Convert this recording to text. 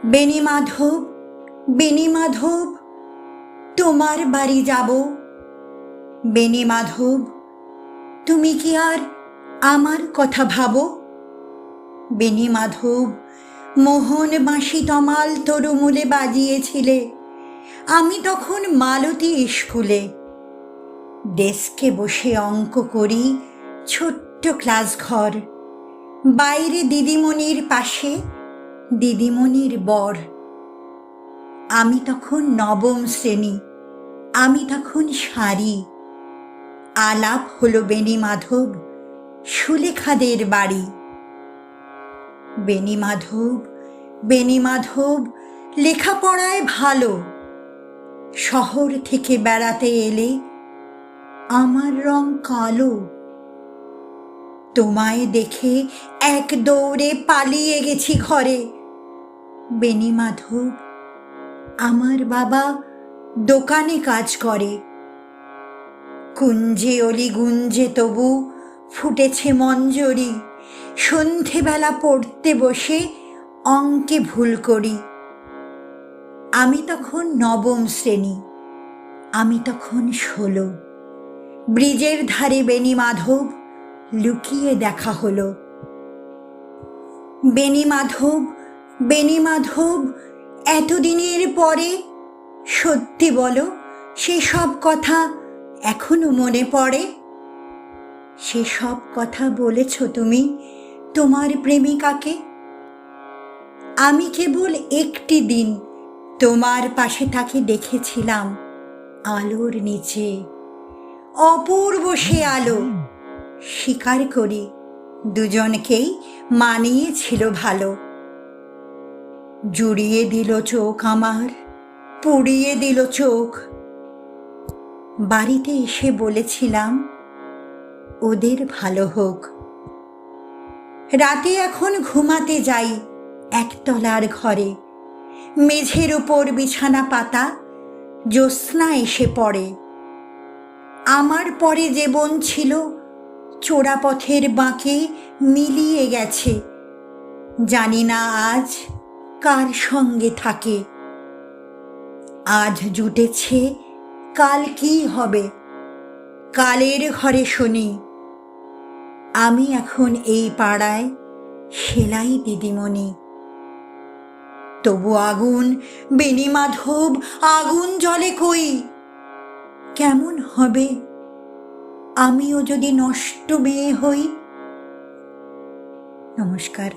বেণী মাধব, বেণী মাধব, তোমার বাড়ি যাব। বেণী মাধব, তুমি কি আর আমার কথা ভাবো? বেণী মাধব, মোহন বাঁশি তমাল তরুমূলে বাজিয়েছিলে, আমি তখন মালতী স্কুলে। ডেস্কে বসে অঙ্ক করি, ছোট্ট ক্লাস ঘর, বাইরে দিদিমণির পাশে দিদিমণির বর। আমি তখন নবম শ্রেণী, আমি তখন সারি। আলাপ হলো বেণী মাধব, সুলেখাদের বাড়ি। বেণী মাধব, বেণী মাধব, লেখাপড়ায় ভালো, শহর থেকে বেড়াতে এলে আমার রং কালো। তোমায় দেখে এক দৌড়ে পালিয়ে গেছি ঘরে। বেণী মাধব, আমার বাবা দোকানে কাজ করে। কুঞ্জে অলি গুঞ্জে তবু ফুটেছে মঞ্জরি, সন্ধেবেলা পড়তে বসে অঙ্কে ভুল করি। আমি তখন নবম শ্রেণী, আমি তখন 16। ব্রিজের ধারে বেণী মাধব, লুকিয়ে দেখা হলো। বেণী মাধব, বেণী মাধব, এতদিনের পরে সত্যি বলো, সেসব কথা এখনো মনে পড়ে? সেসব কথা বলেছ তুমি তোমার প্রেমিকাকে? আমি কেবল একটি দিন তোমার পাশে তাকে দেখেছিলাম আলোর নিচে। অপূর্ব সে আলো, স্বীকার করি দুজনকেই মানিয়েছিল ভালো। জুড়িয়ে দিল চোখ আমার, পুড়িয়ে দিল চোখ। বাড়িতে এসে বলেছিলাম ওদের ভালো হোক। রাতে এখন ঘুমাতে যাই একতলার ঘরে, মেঝের উপর বিছানা পাতা, জ্যোৎস্না এসে পড়ে। আমার পরে যে বোন ছিল চোরাপথের বাঁকে মিলিয়ে গেছে, জানি না আজ কার সঙ্গে থাকে। আজ জুটেছে, কাল কি হবে? কালের ঘরে শুনি। আমি এখন এই পাড়ায় সেলাই দিদিমণি। তবু আগুন, বেণী মাধব, আগুন জ্বলে কই? কেমন হবে আমিও যদি নষ্ট মেয়ে হই? নমস্কার।